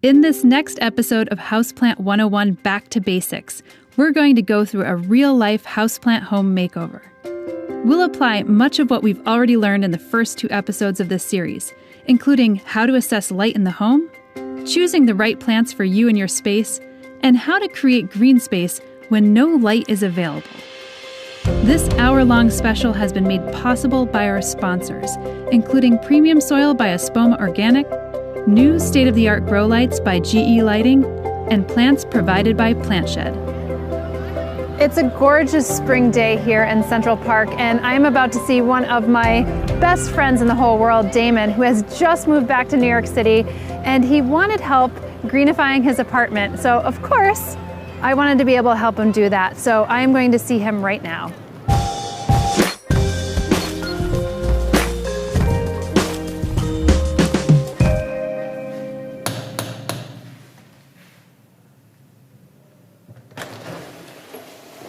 In this next episode of Houseplant 101 Back to Basics, we're going to go through a real-life houseplant home makeover. We'll apply much of what we've already learned in the first 2 episodes of this series, including how to assess light in the home, choosing the right plants for you and your space, and how to create green space when no light is available. This hour-long special has been made possible by our sponsors, including premium soil by Espoma Organic, new state-of-the-art grow lights by GE Lighting, and plants provided by Plantshed. It's a gorgeous spring day here in Central Park, and I'm about to see one of my best friends in the whole world, Damon, who has just moved back to New York City, and he wanted help greenifying his apartment. So, of course, I wanted to be able to help him do that. So I am going to see him right now.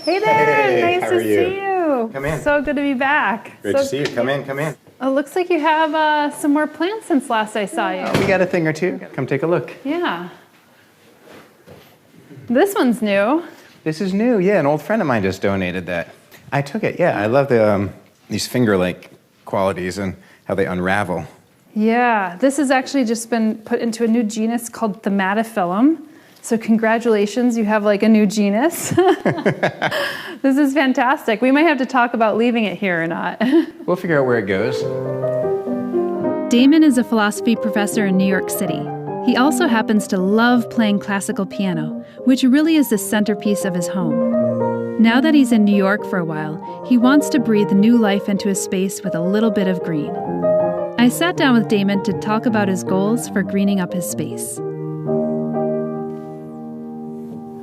Hey there, Hey, nice how to are you? see you. Come in. So good to be back. Great to see you. Come in. It looks like you have some more plants since last I saw you. We got a thing or two. Come take a look. Yeah. This one's new. This is new. Yeah, an old friend of mine just donated that. I took it. Yeah, I love these finger-like qualities and how they unravel. Yeah, this has actually just been put into a new genus called Thaumatophyllum. So congratulations, you have like a new genus. This is fantastic. We might have to talk about leaving it here or not. We'll figure out where it goes. Damon is a philosophy professor in New York City. He also happens to love playing classical piano, which really is the centerpiece of his home. Now that he's in New York for a while, he wants to breathe new life into his space with a little bit of green. I sat down with Damon to talk about his goals for greening up his space.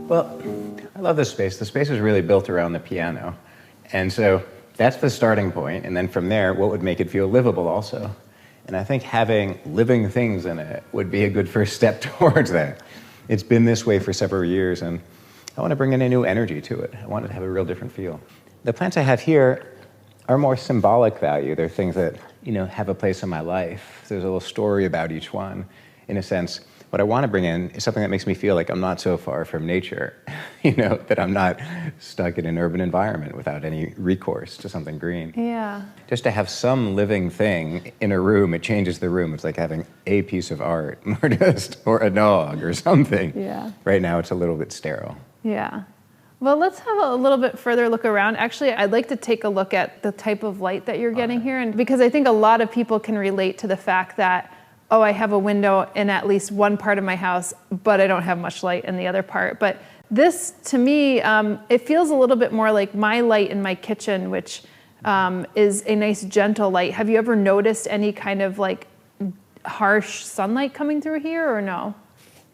Well, I love this space. The space is really built around the piano. And so that's the starting point. And then from there, what would make it feel livable also? And I think having living things in it would be a good first step towards that. It's been this way for several years, and I want to bring in a new energy to it. I want it to have a real different feel. The plants I have here are more symbolic value. They're things that, have a place in my life. There's a little story about each one. In a sense, what I want to bring in is something that makes me feel like I'm not so far from nature, that I'm not stuck in an urban environment without any recourse to something green. Yeah. Just to have some living thing in a room, it changes the room. It's like having a piece of art or a dog or something. Yeah. Right now it's a little bit sterile. Yeah. Well, let's have a little bit further look around. Actually, I'd like to take a look at the type of light that you're getting here, and because I think a lot of people can relate to the fact that, oh, I have a window in at least one part of my house, but I don't have much light in the other part. But this, to me, it feels a little bit more like my light in my kitchen, which is a nice gentle light. Have you ever noticed any kind of like harsh sunlight coming through here or no?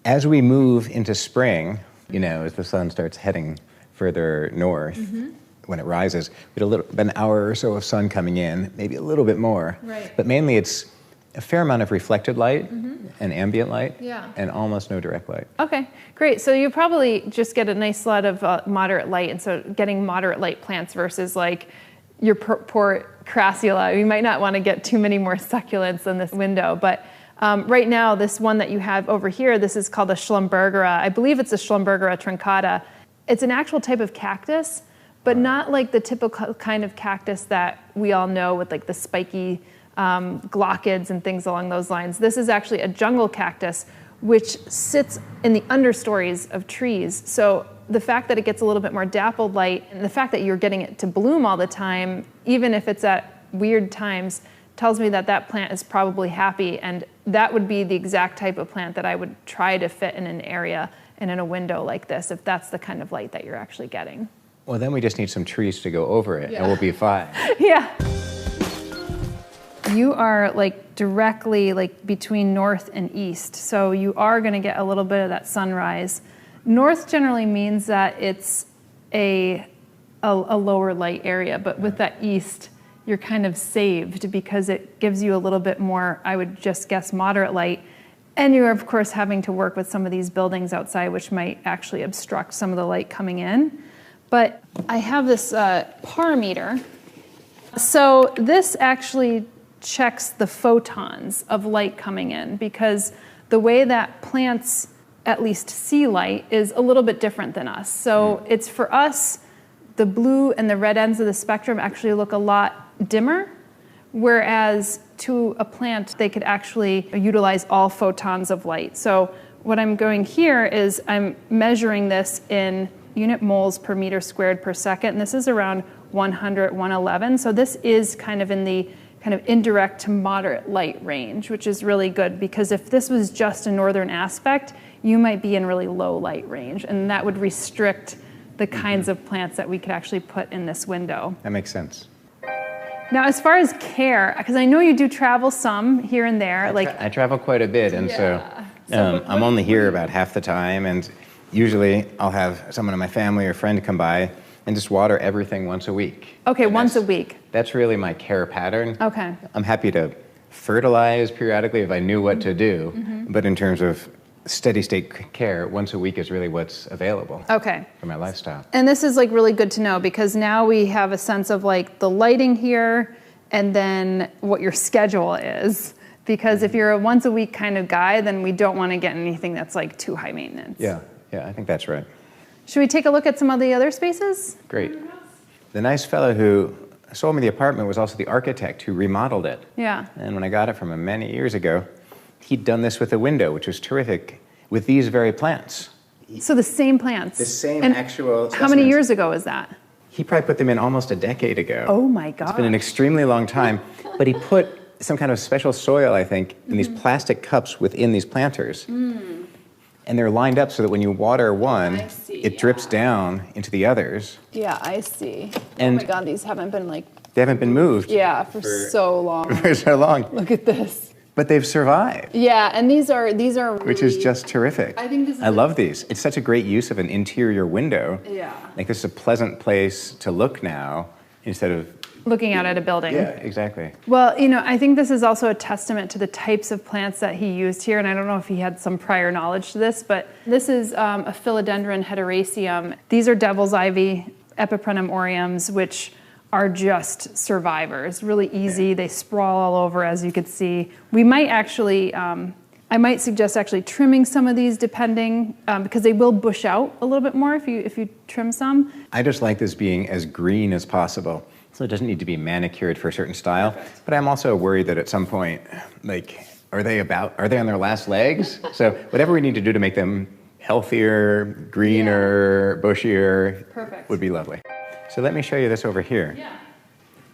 As we move into spring, as the sun starts heading further north, when it rises, we get an hour or so of sun coming in, maybe a little bit more. Right. But mainly it's a fair amount of reflected light and ambient light, Yeah. and almost no direct light. Okay, great. So you probably just get a nice lot of moderate light, and so getting moderate light plants versus like your poor crassula. You might not want to get too many more succulents in this window, but right now, this one that you have over here, this is called a Schlumbergera. I believe it's a Schlumbergera truncata. It's an actual type of cactus, but not like the typical kind of cactus that we all know with like the spiky glochids and things along those lines. This is actually a jungle cactus, which sits in the understories of trees. So the fact that it gets a little bit more dappled light, and the fact that you're getting it to bloom all the time, even if it's at weird times, tells me that that plant is probably happy, and that would be the exact type of plant that I would try to fit in an area and in a window like this, if that's the kind of light that you're actually getting. Well, then we just need some trees to go over it, and we'll be fine. Yeah. You are like directly like between north and east, so you are going to get a little bit of that sunrise. North generally means that it's a lower light area, but with that east, you're kind of saved because it gives you a little bit more, I would just guess, moderate light. And you're, of course, having to work with some of these buildings outside, which might actually obstruct some of the light coming in. But I have this parameter. So this actually checks the photons of light coming in, because the way that plants at least see light is a little bit different than us. So it's for us, the blue and the red ends of the spectrum actually look a lot dimmer, whereas to a plant, they could actually utilize all photons of light. So what I'm going here is I'm measuring this in unit moles per meter squared per second, and this is around 100, 111. So this is kind of in the kind of indirect to moderate light range, which is really good, because if this was just a northern aspect, you might be in really low light range, and that would restrict the kinds of plants that we could actually put in this window. That makes sense. Now, as far as care, because I know you do travel some here and there. I travel quite a bit, and so I'm only here about half the time, and usually I'll have someone in my family or friend come by and just water everything once a week. Okay, once a week. That's really my care pattern. Okay. I'm happy to fertilize periodically if I knew what to do, but in terms of steady state care, once a week is really what's available for my lifestyle. And this is like really good to know, because now we have a sense of like the lighting here and then what your schedule is. Because if you're a once a week kind of guy, then we don't want to get anything that's like too high maintenance. Yeah, I think that's right. Should we take a look at some of the other spaces? Great. The nice fellow who sold me the apartment was also the architect who remodeled it. Yeah. And when I got it from him many years ago, he'd done this with a window, which was terrific, with these very plants. So the same plants? The same and actual How many years ago was that? He probably put them in almost a decade ago. Oh my God. It's been an extremely long time, but he put some kind of special soil, I think, in these plastic cups within these planters. And they're lined up so that when you water one, it drips down into the others. Yeah, I see. And oh my God, these haven't been like... They haven't been moved. Yeah, for so long. For so long. Look at this. But they've survived. Yeah, and these are really, which is just terrific. I think this is I love these. It's such a great use of an interior window. Yeah. Like, this is a pleasant place to look now instead of looking out at a building. Yeah, exactly. Well, you know, I think this is also a testament to the types of plants that he used here, and I don't know if he had some prior knowledge to this, but this is a Philodendron hederaceum. These are devil's ivy, Peperomia aureums, which are just survivors, really easy. They sprawl all over, as you could see. We might actually, I might suggest actually trimming some of these depending, because they will bush out a little bit more if you trim some. I just like this being as green as possible. So it doesn't need to be manicured for a certain style. Perfect. But I'm also worried that at some point, like, are they on their last legs? So whatever we need to do to make them healthier, greener, bushier, would be lovely. So let me show you this over here. Yeah.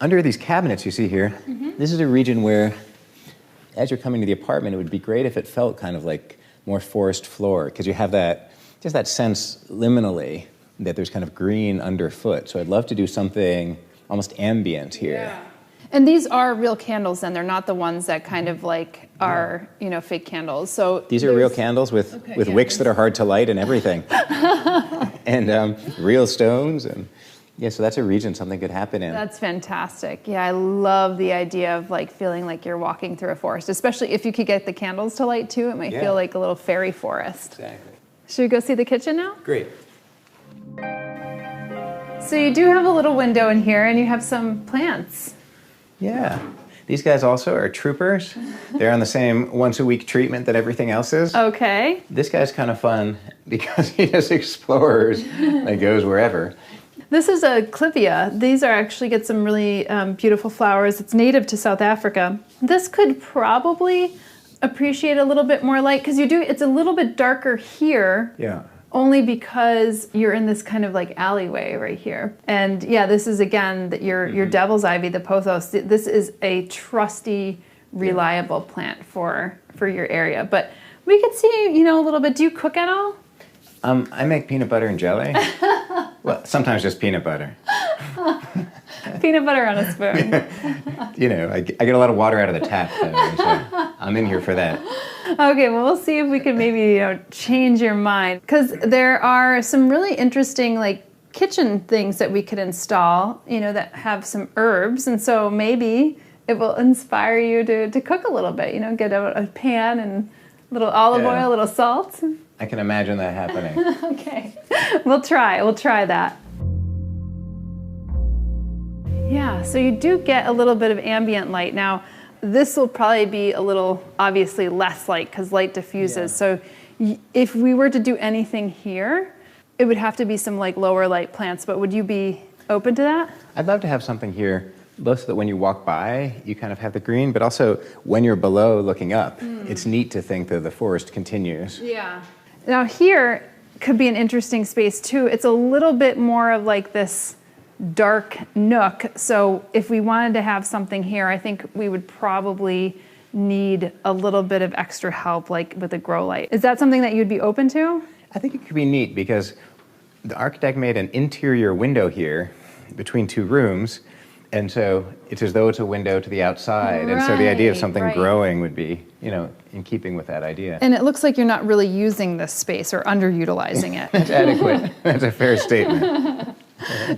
Under these cabinets you see here, this is a region where, as you're coming to the apartment, it would be great if it felt kind of like more forest floor, because you have that, just that sense liminally that there's kind of green underfoot. So I'd love to do something almost ambient here. Yeah. And these are real candles, then. They're not the ones that kind of like are, you know, fake candles. So these are real candles with wicks that are hard to light and everything. And real stones. And yeah, so that's a region something could happen in. That's fantastic. Yeah, I love the idea of like feeling like you're walking through a forest, especially if you could get the candles to light too. It might feel like a little fairy forest. Exactly. Should we go see the kitchen now? Great. So you do have a little window in here, and you have some plants. Yeah. These guys also are troopers. They're on the same once-a-week treatment that everything else is. Okay. This guy's kind of fun because he just explores and goes wherever. This is a clivia. These are actually get some really beautiful flowers. It's native to South Africa. This could probably appreciate a little bit more light, because it's a little bit darker here. Yeah. Only because you're in this kind of like alleyway right here. And yeah, this is again your devil's ivy, the pothos. This is a trusty, reliable plant for your area. But we could see, you know, a little bit. Do you cook at all? I make peanut butter and jelly. Well, sometimes just peanut butter. Peanut butter on a spoon. You know, I get a lot of water out of the tap, though, so I'm in here for that. Okay, well, we'll see if we can maybe, you know, change your mind. Because there are some really interesting, like, kitchen things that we could install, you know, that have some herbs. And so maybe it will inspire you to cook a little bit, you know, get a pan and a little olive oil, a little salt. I can imagine that happening. Okay, we'll try that. Yeah, so you do get a little bit of ambient light. Now, this will probably be a little, obviously, less light because light diffuses. So if we were to do anything here, it would have to be some like lower light plants, but would you be open to that? I'd love to have something here, both so that when you walk by, you kind of have the green, but also when you're below looking up, it's neat to think that the forest continues. Yeah. Now here could be an interesting space too. It's a little bit more of like this dark nook. So if we wanted to have something here, I think we would probably need a little bit of extra help, like with a grow light. Is that something that you'd be open to? I think it could be neat because the architect made an interior window here between two rooms, and so it's as though it's a window to the outside. And so the idea of something growing would be, you know, in keeping with that idea. And it looks like you're not really using this space or underutilizing it. That's adequate. That's a fair statement.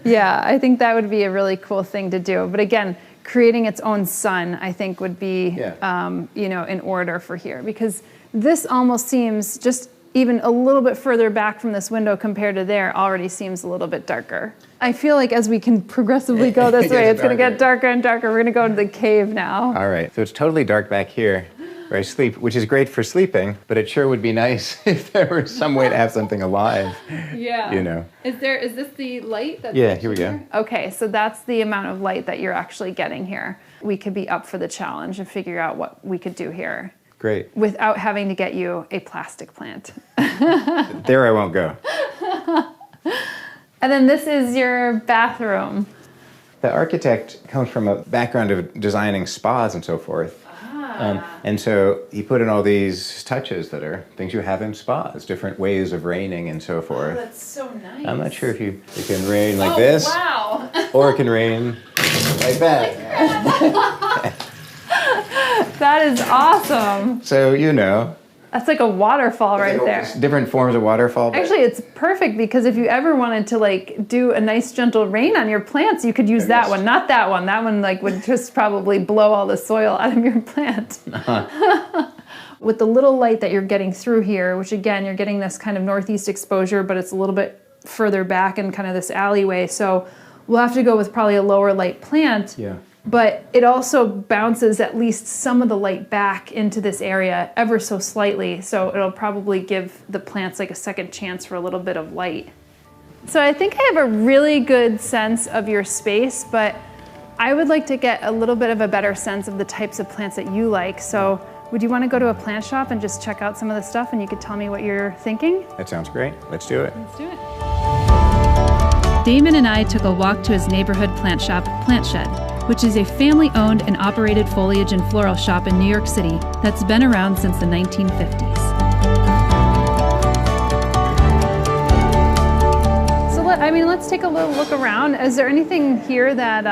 Yeah, I think that would be a really cool thing to do. But again, creating its own sun, I think, would be, you know, in order for here. Because this almost seems just even a little bit further back from this window compared to there already seems a little bit darker. I feel like as we can progressively go this way, it's going to get darker and darker. We're going to go into the cave now. All right, so it's totally dark back here where I sleep, which is great for sleeping, but it sure would be nice if there were some way to have something alive. Yeah. You know. Is this the light? That's here we go. Okay, so that's the amount of light that you're actually getting here. We could be up for the challenge and figure out what we could do here. Great. Without having to get you a plastic plant. There I won't go. And then this is your bathroom. The architect comes from a background of designing spas and so forth. And so he put in all these touches that are things you have in spas, different ways of raining and so forth. Oh, that's so nice. I'm not sure if you can rain like this. Wow. Or it can rain like that. That is awesome. So, you know. That's like a waterfall right there. Different forms of waterfall. Actually, it's perfect because if you ever wanted to like do a nice gentle rain on your plants, you could use that one, not that one. That one like would just probably blow all the soil out of your plant. With the little light that you're getting through here, which again, you're getting this kind of northeast exposure, but it's a little bit further back in kind of this alleyway. So we'll have to go with probably a lower light plant. Yeah. But it also bounces at least some of the light back into this area ever so slightly. So it'll probably give the plants like a second chance for a little bit of light. So I think I have a really good sense of your space, but I would like to get a little bit of a better sense of the types of plants that you like. So would you want to go to a plant shop and just check out some of the stuff and you could tell me what you're thinking? That sounds great. Let's do it. Let's do it. Damon and I took a walk to his neighborhood plant shop, Plant Shed, which is a family-owned and operated foliage and floral shop in New York City that's been around since the 1950s. So let's take a little look around. Is there anything here that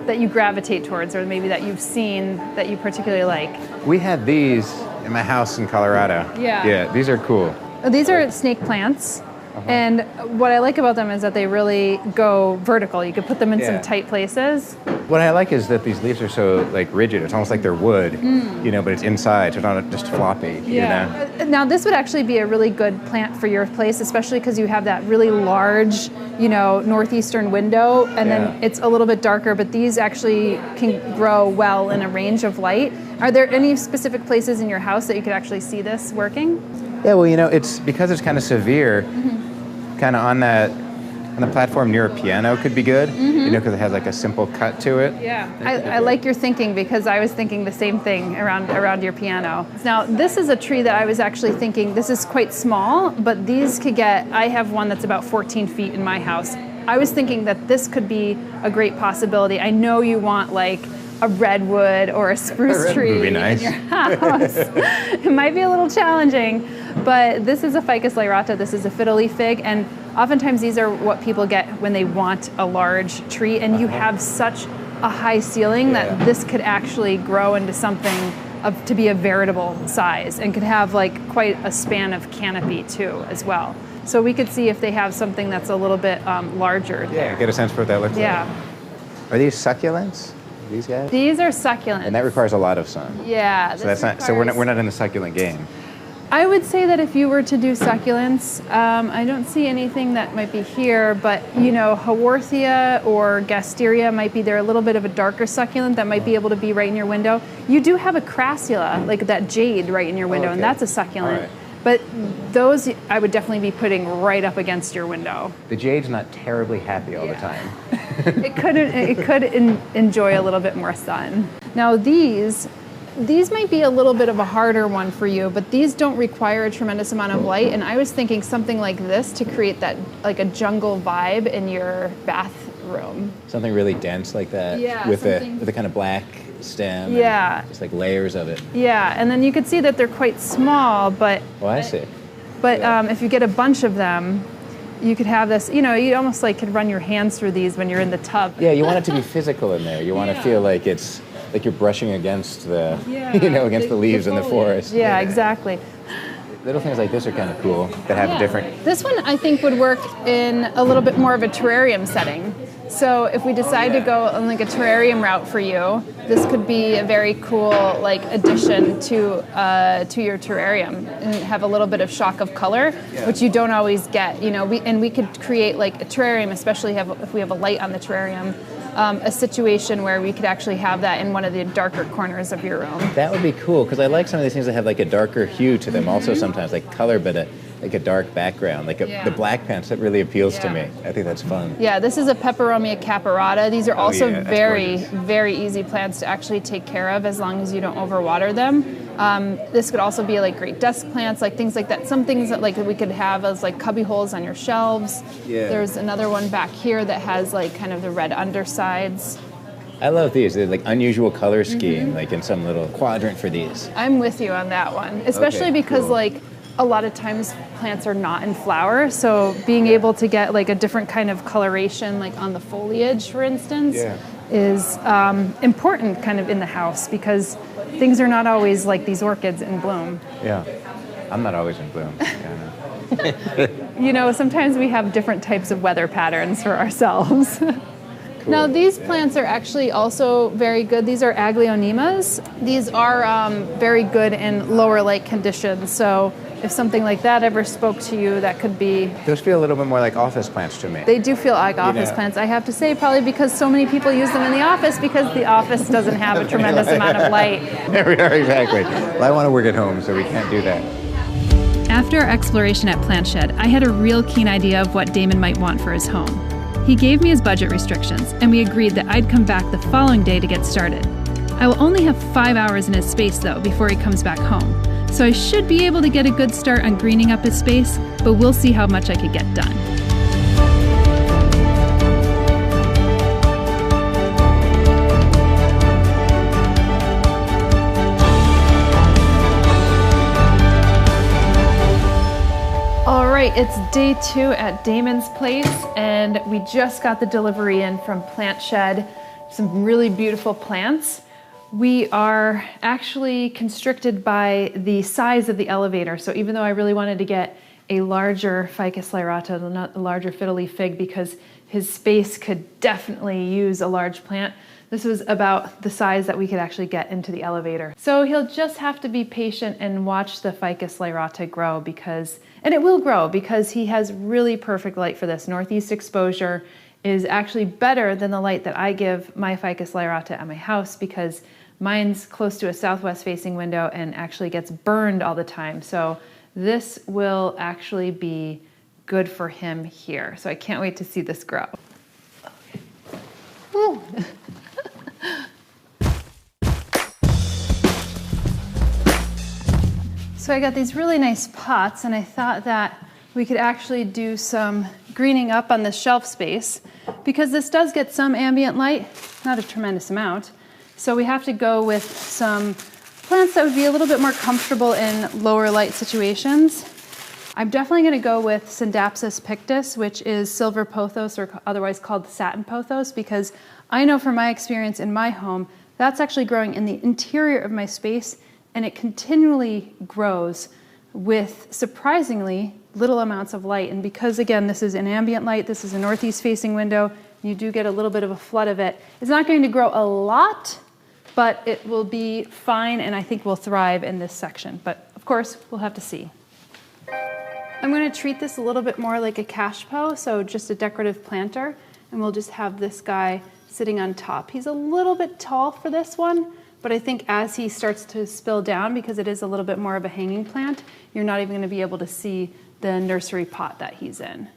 that you gravitate towards, or maybe that you've seen that you particularly like? We had these in my house in Colorado. Yeah. Yeah, these are cool. These are snake plants. And what I like about them is that they really go vertical. You could put them in some tight places. What I like is that these leaves are so like rigid. It's almost like they're wood, you know, but it's inside, so it's not just floppy. Yeah. You know? Now this would actually be a really good plant for your place, especially because you have that really large, you know, northeastern window, and then it's a little bit darker. But these actually can grow well in a range of light. Are there any specific places in your house that you could actually see this working? Yeah, well, you know, it's because it's kind of severe. Kind of on the platform near a piano could be good, you know, because it has like a simple cut to it. Yeah, I like your thinking because I was thinking the same thing around your piano. Now, this is a tree that I was actually thinking, this is quite small, but these could get, I have one that's about 14 feet in my house. I was thinking that this could be a great possibility. I know you want like a redwood or a spruce tree would be nice. in your house. It might be a little challenging, but this is a Ficus lyrata, this is a fiddle leaf fig, and oftentimes these are what people get when they want a large tree, and you have such a high ceiling that this could actually grow into something to be a veritable size and could have like quite a span of canopy too as well. So we could see if they have something that's a little bit larger there. Get a sense for what that looks like. Yeah. Are these succulents? These guys? These are succulents. And that requires a lot of sun. Yeah. So that's not. So we're not in the succulent game. I would say that if you were to do succulents, I don't see anything that might be here, but you know, Haworthia or Gasteria might be there, a little bit of a darker succulent that might be able to be right in your window. You do have a crassula, like that jade right in your window, and that's a succulent. Right. But those I would definitely be putting right up against your window. The jade's not terribly happy all the time. it could enjoy a little bit more sun. Now these might be a little bit of a harder one for you, but these don't require a tremendous amount of light. And I was thinking something like this to create that, like a jungle vibe in your bathroom. Something really dense like that, with a kind of black stem. Yeah. Just like layers of it. Yeah, and then you can see that they're quite small, but... Oh, I see. But if you get a bunch of them, you could have this, you know, you almost like could run your hands through these when you're in the tub. Yeah, you want it to be physical in there. You want to feel like it's like you're brushing against the, against the leaves in the forest. Yeah, exactly. Little things like this are kind of cool that have different... This one I think would work in a little bit more of a terrarium setting. So if we decide to go on like a terrarium route for you, this could be a very cool like addition to your terrarium and have a little bit of shock of color, which you don't always get. You know, we could create like a terrarium, especially if we have a light on the terrarium. A situation where we could actually have that in one of the darker corners of your room. That would be cool, because I like some of these things that have like a darker hue to them also sometimes, like color, but like a dark background, like the black pants, that really appeals to me. I think that's fun. Yeah, this is a Peperomia caparata. These are also very easy plants to actually take care of as long as you don't overwater them. This could also be like great desk plants, like things like that. Some things that like we could have as like cubby holes on your shelves. Yeah. There's another one back here that has like kind of the red undersides. I love these. They're like unusual color scheme, like in some little quadrant for these. I'm with you on that one, especially because like a lot of times plants are not in flower, so being able to get like a different kind of coloration, like on the foliage, for instance, is important kind of in the house, because things are not always like these orchids in bloom. Yeah, I'm not always in bloom. You know, sometimes we have different types of weather patterns for ourselves. Now these plants are actually also very good. These are aglionemas. These are very good in lower light conditions. So if something like that ever spoke to you, that could be... Those feel a little bit more like office plants to me. They do feel like office plants, I have to say, probably because so many people use them in the office, because the office doesn't have a tremendous amount of light. There we are, exactly. Well, I want to work at home, so we can't do that. After our exploration at Plant Shed, I had a real keen idea of what Damon might want for his home. He gave me his budget restrictions, and we agreed that I'd come back the following day to get started. I will only have 5 hours in his space, though, before he comes back home, so I should be able to get a good start on greening up his space, but we'll see how much I could get done. All right, it's day 2 at Damon's place, and we just got the delivery in from Plant Shed, some really beautiful plants. We are actually constricted by the size of the elevator, so even though I really wanted to get a larger Ficus lyrata, a larger fiddle leaf fig, because his space could definitely use a large plant, this was about the size that we could actually get into the elevator. So he'll just have to be patient and watch the Ficus lyrata grow, and it will grow, because he has really perfect light for this. Northeast exposure is actually better than the light that I give my Ficus lyrata at my house, because mine's close to a southwest facing window and actually gets burned all the time. So this will actually be good for him here. So I can't wait to see this grow. Okay. So I got these really nice pots, and I thought that we could actually do some greening up on this shelf space, because this does get some ambient light, not a tremendous amount. So we have to go with some plants that would be a little bit more comfortable in lower light situations. I'm definitely going to go with Scindapsus pictus, which is silver pothos, or otherwise called satin pothos, because I know from my experience in my home, that's actually growing in the interior of my space, and it continually grows with surprisingly little amounts of light. And because, again, this is an ambient light, this is a northeast facing window, you do get a little bit of a flood of it. It's not going to grow a lot, but it will be fine, and I think will thrive in this section. But of course, we'll have to see. I'm going to treat this a little bit more like a cashpo, so just a decorative planter, and we'll just have this guy sitting on top. He's a little bit tall for this one, but I think as he starts to spill down, because it is a little bit more of a hanging plant, you're not even going to be able to see the nursery pot that he's in.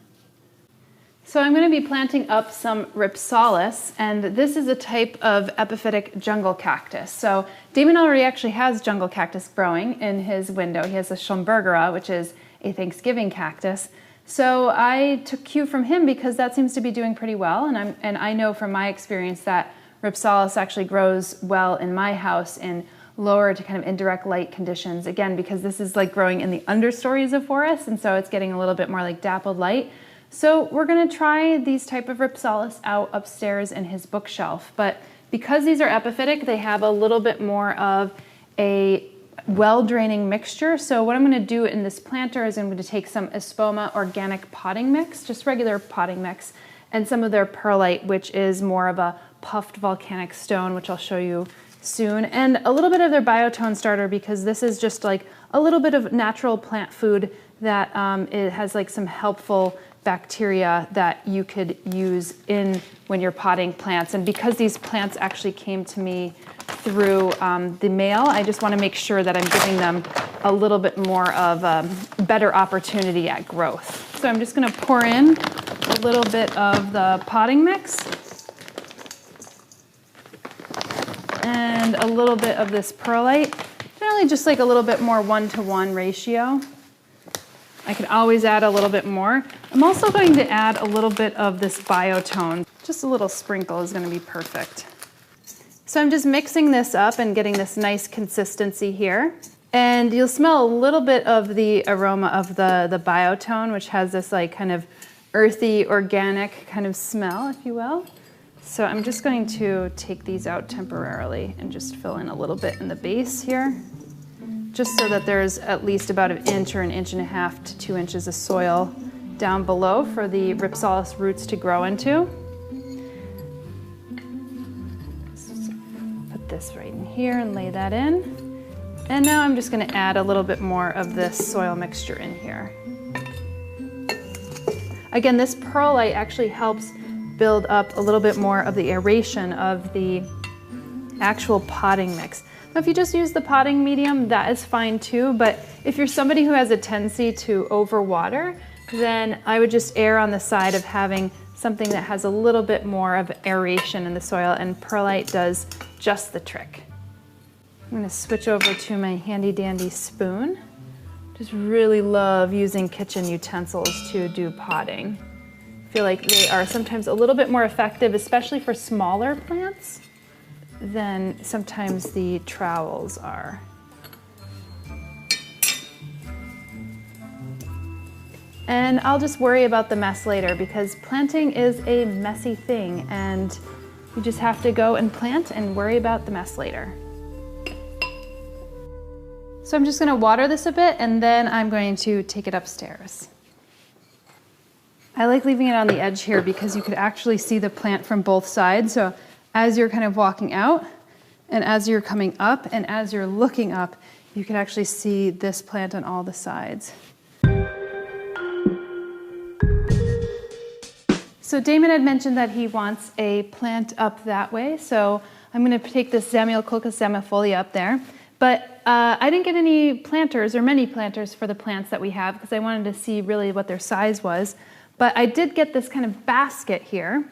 So I'm going to be planting up some Rhipsalis, and this is a type of epiphytic jungle cactus. So Damon already actually has jungle cactus growing in his window. He has a Schomburgera, which is a Thanksgiving cactus. So I took cue from him because that seems to be doing pretty well, and I know from my experience that Rhipsalis actually grows well in my house in lower to kind of indirect light conditions. Again, because this is like growing in the understories of forests, and so it's getting a little bit more like dappled light. So we're going to try these type of Rhipsalis out upstairs in his bookshelf. But because these are epiphytic, they have a little bit more of a well-draining mixture. So what I'm going to do in this planter is I'm going to take some Espoma organic potting mix, just regular potting mix, and some of their perlite, which is more of a puffed volcanic stone, which I'll show you soon, and a little bit of their biotone starter, because this is just like a little bit of natural plant food that it has like some helpful bacteria that you could use in when you're potting plants. And because these plants actually came to me through the mail, I just want to make sure that I'm giving them a little bit more of a better opportunity at growth. So I'm just going to pour in a little bit of the potting mix and a little bit of this perlite, generally just like a little bit more 1-to-1 ratio. I can always add a little bit more. I'm also going to add a little bit of this biotone. Just a little sprinkle is going to be perfect. So I'm just mixing this up and getting this nice consistency here. And you'll smell a little bit of the aroma of the biotone, which has this like kind of earthy, organic kind of smell, if you will. So I'm just going to take these out temporarily and just fill in a little bit in the base here, just so that there's at least about 1 inch or 1.5 inches to 2 inches of soil down below for the Rhipsalis roots to grow into. So put this right in here and lay that in. And now I'm just going to add a little bit more of this soil mixture in here. Again, this perlite actually helps build up a little bit more of the aeration of the actual potting mix. Now, if you just use the potting medium, that is fine too, but if you're somebody who has a tendency to overwater, then I would just err on the side of having something that has a little bit more of aeration in the soil, and perlite does just the trick. I'm going to switch over to my handy dandy spoon. Just really love using kitchen utensils to do potting. I feel like they are sometimes a little bit more effective, especially for smaller plants, than sometimes the trowels are. And I'll just worry about the mess later, because planting is a messy thing and you just have to go and plant and worry about the mess later. So I'm just going to water this a bit and then I'm going to take it upstairs. I like leaving it on the edge here because you could actually see the plant from both sides. So as you're kind of walking out and as you're coming up and as you're looking up, you can actually see this plant on all the sides. So Damon had mentioned that he wants a plant up that way. So I'm going to take this Zamioculcas zamifolia up there. But I didn't get any planters or many planters for the plants that we have because I wanted to see really what their size was. But I did get this kind of basket here.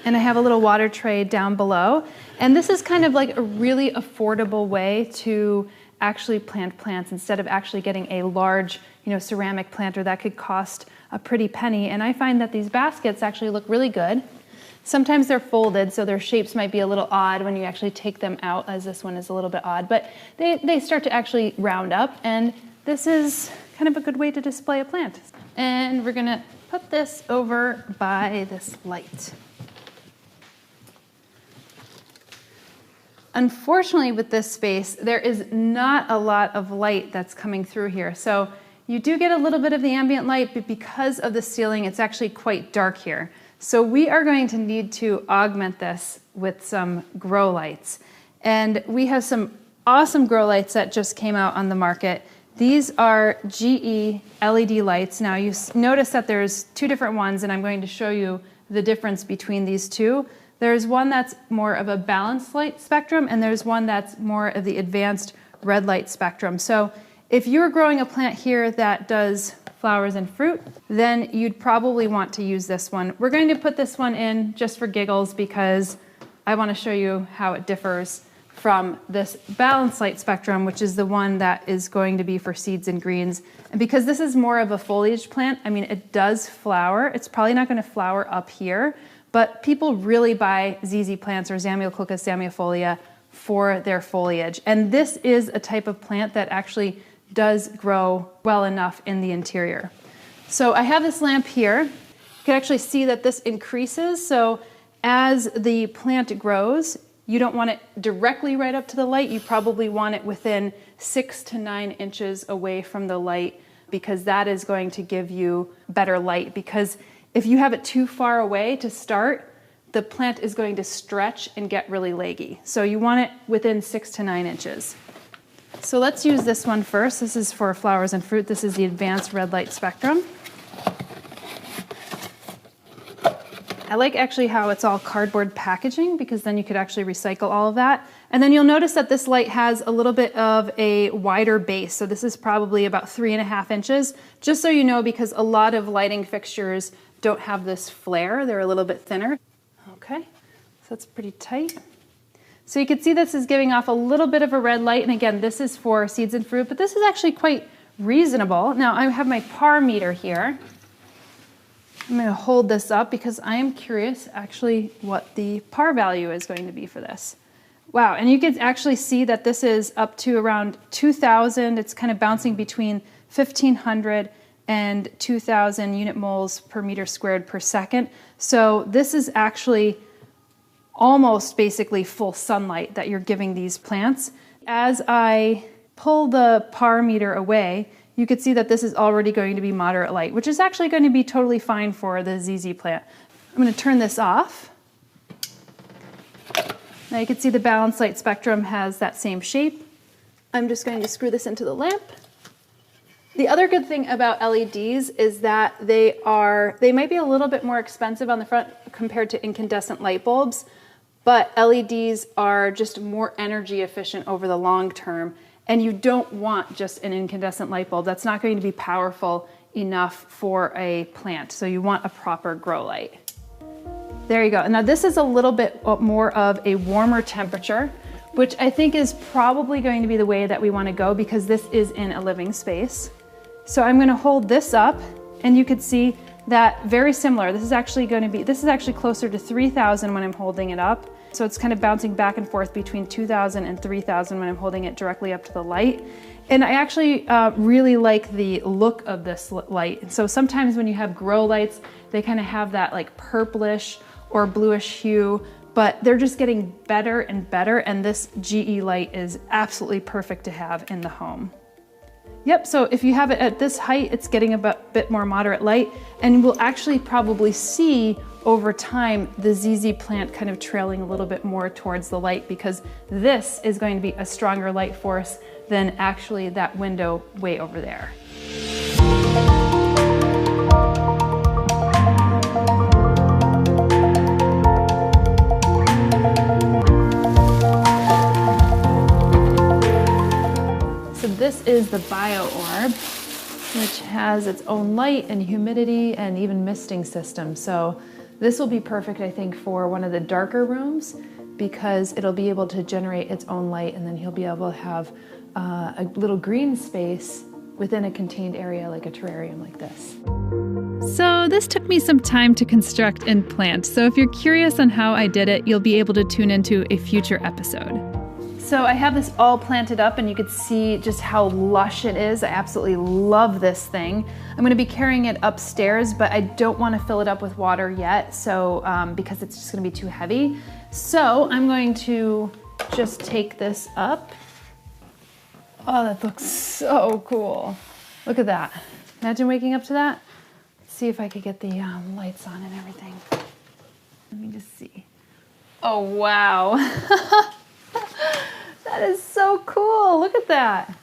And I have a little water tray down below. And this is kind of like a really affordable way to actually plant plants instead of actually getting a large, ceramic planter that could cost a pretty penny. And I find that these baskets actually look really good. Sometimes they're folded, so their shapes might be a little odd when you actually take them out, as this one is a little bit odd. But they start to actually round up, and this is kind of a good way to display a plant. And we're gonna put this over by this light. Unfortunately, with this space, there is not a lot of light that's coming through here. So you do get a little bit of the ambient light, but because of the ceiling, it's actually quite dark here. So we are going to need to augment this with some grow lights. And we have some awesome grow lights that just came out on the market. These are GE LED lights. Now you notice that there's two different ones, and I'm going to show you the difference between these two. There's one that's more of a balanced light spectrum, and there's one that's more of the advanced red light spectrum. So if you're growing a plant here that does flowers and fruit, then you'd probably want to use this one. We're going to put this one in just for giggles because I want to show you how it differs from this balanced light spectrum, which is the one that is going to be for seeds and greens. And because this is more of a foliage plant, I mean, it does flower. It's probably not going to flower up here, but people really buy ZZ plants or Zamioculcas zamiofolia for their foliage. And this is a type of plant that actually does grow well enough in the interior. So I have this lamp here. You can actually see that this increases. So as the plant grows, you don't want it directly right up to the light. You probably want it within 6 to 9 inches away from the light, because that is going to give you better light. Because if you have it too far away to start, the plant is going to stretch and get really leggy. So you want it within 6 to 9 inches. So let's use this one first. This is for flowers and fruit. This is the advanced red light spectrum. I like actually how it's all cardboard packaging, because then you could actually recycle all of that. And then you'll notice that this light has a little bit of a wider base. So this is probably about 3.5 inches, just so you know, because a lot of lighting fixtures don't have this flare. They're a little bit thinner. Okay, so that's pretty tight. So you can see this is giving off a little bit of a red light. And again, this is for seeds and fruit, but this is actually quite reasonable. Now I have my par meter here. I'm going to hold this up because I am curious actually what the par value is going to be for this. Wow, and you can actually see that this is up to around 2,000. It's kind of bouncing between 1,500 and 2,000 unit moles per meter squared per second. So this is actually almost basically full sunlight that you're giving these plants. As I pull the par meter away, you could see that this is already going to be moderate light, which is actually going to be totally fine for the ZZ plant. I'm going to turn this off. Now you can see the balanced light spectrum has that same shape. I'm just going to screw this into the lamp. The other good thing about LEDs is that they might be a little bit more expensive on the front compared to incandescent light bulbs, but LEDs are just more energy efficient over the long term. And you don't want just an incandescent light bulb. That's not going to be powerful enough for a plant. So you want a proper grow light. There you go. Now this is a little bit more of a warmer temperature, which I think is probably going to be the way that we want to go, because this is in a living space. So I'm going to hold this up, and you could see that very similar. This is actually closer to 3,000 when I'm holding it up. So it's kind of bouncing back and forth between 2,000 and 3,000 when I'm holding it directly up to the light. And I actually really like the look of this light. So sometimes when you have grow lights, they kind of have that like purplish or bluish hue, but they're just getting better and better. And this GE light is absolutely perfect to have in the home. Yep, so if you have it at this height, it's getting a bit more moderate light, and we'll actually probably see over time the ZZ plant kind of trailing a little bit more towards the light, because this is going to be a stronger light force than actually that window way over there. So this is the Bio Orb, which has its own light and humidity and even misting system. So this will be perfect, I think, for one of the darker rooms, because it'll be able to generate its own light, and then he'll be able to have a little green space within a contained area like a terrarium like this. So this took me some time to construct and plant. So if you're curious on how I did it, you'll be able to tune into a future episode. So I have this all planted up, and you can see just how lush it is. I absolutely love this thing. I'm going to be carrying it upstairs, but I don't want to fill it up with water yet, so because it's just going to be too heavy. So I'm going to just take this up. Oh, that looks so cool. Look at that. Imagine waking up to that. Let's see if I could get the lights on and everything. Let me just see. Oh, wow. That is so cool. Look at that.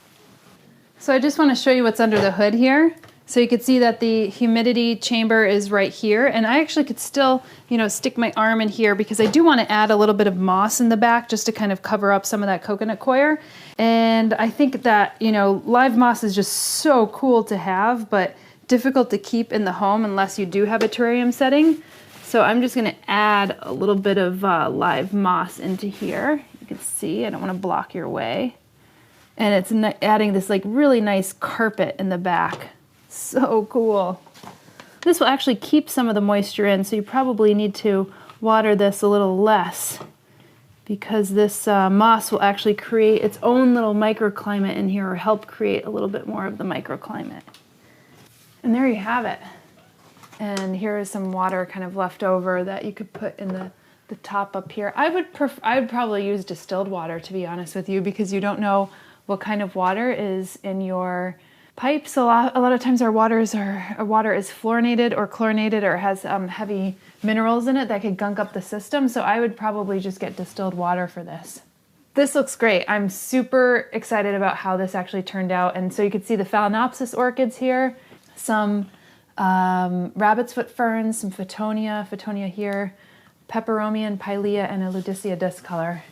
So I just want to show you what's under the hood here. So you can see that the humidity chamber is right here, and I actually could still, you know, stick my arm in here because I do want to add a little bit of moss in the back just to kind of cover up some of that coconut coir. And I think that, you know, live moss is just so cool to have, but difficult to keep in the home unless you do have a terrarium setting. So I'm just going to add a little bit of live moss into here. You can see, I don't want to block your way. And it's adding this like really nice carpet in the back. So cool. This will actually keep some of the moisture in, so you probably need to water this a little less because this moss will actually create its own little microclimate in here, or help create a little bit more of the microclimate. And there you have it. And here is some water kind of left over that you could put in the top up here. I would probably use distilled water, to be honest with you, because you don't know what kind of water is in your pipes. A lot of times our water is fluorinated or chlorinated or has heavy minerals in it that could gunk up the system. So I would probably just get distilled water for this. This looks great. I'm super excited about how this actually turned out. And so you can see the Phalaenopsis orchids here, some rabbit's foot ferns, some Photonia here, Peperomia and Pilea, and a Ludicea discolor.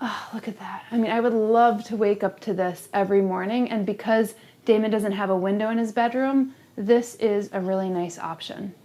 Oh, look at that. I mean, I would love to wake up to this every morning, and because Damon doesn't have a window in his bedroom, this is a really nice option.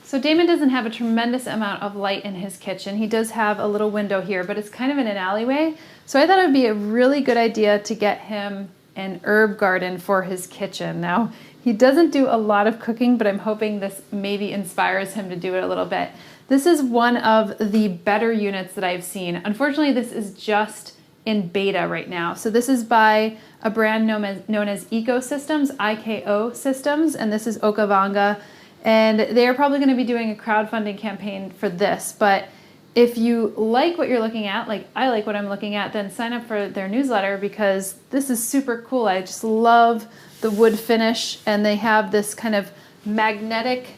So Damon doesn't have a tremendous amount of light in his kitchen. He does have a little window here, but it's kind of in an alleyway. So I thought it would be a really good idea to get him an herb garden for his kitchen. Now, he doesn't do a lot of cooking, but I'm hoping this maybe inspires him to do it a little bit. This is one of the better units that I've seen. Unfortunately, this is just in beta right now. So this is by a brand known as Ecosystems, IKO Systems, and this is Okavanga. And they are probably going to be doing a crowdfunding campaign for this. But if you like what you're looking at, like I like what I'm looking at, then sign up for their newsletter because this is super cool. I just love the wood finish, and they have this kind of magnetic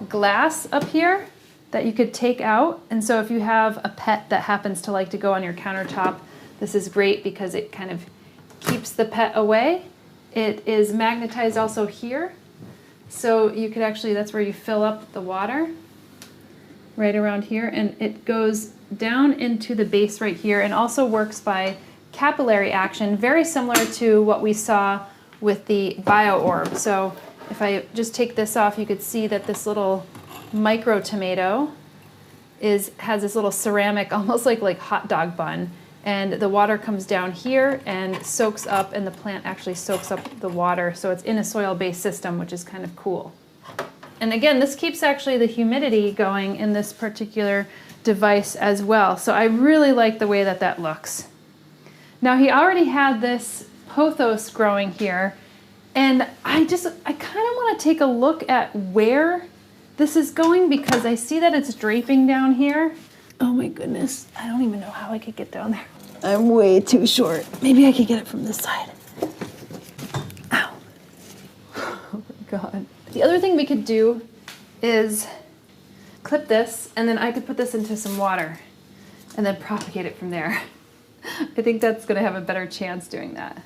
glass up here that you could take out. And so if you have a pet that happens to like to go on your countertop, this is great because it kind of keeps the pet away. It is magnetized also here. So you could actually, that's where you fill up the water, right around here, and it goes down into the base right here, and also works by capillary action, very similar to what we saw with the BioOrb. So if I just take this off, you could see that this little micro tomato has this little ceramic, almost like hot dog bun, and the water comes down here and soaks up, and the plant actually soaks up the water, so it's in a soil-based system, which is kind of cool. And again, this keeps actually the humidity going in this particular device as well, so I really like the way that that looks. Now, he already had this pothos growing here, and I kind of want to take a look at where this is going because I see that it's draping down here. Oh my goodness, I don't even know how I could get down there. I'm way too short. Maybe I could get it from this side. Ow. Oh my God. The other thing we could do is clip this, and then I could put this into some water and then propagate it from there. I think that's going to have a better chance doing that.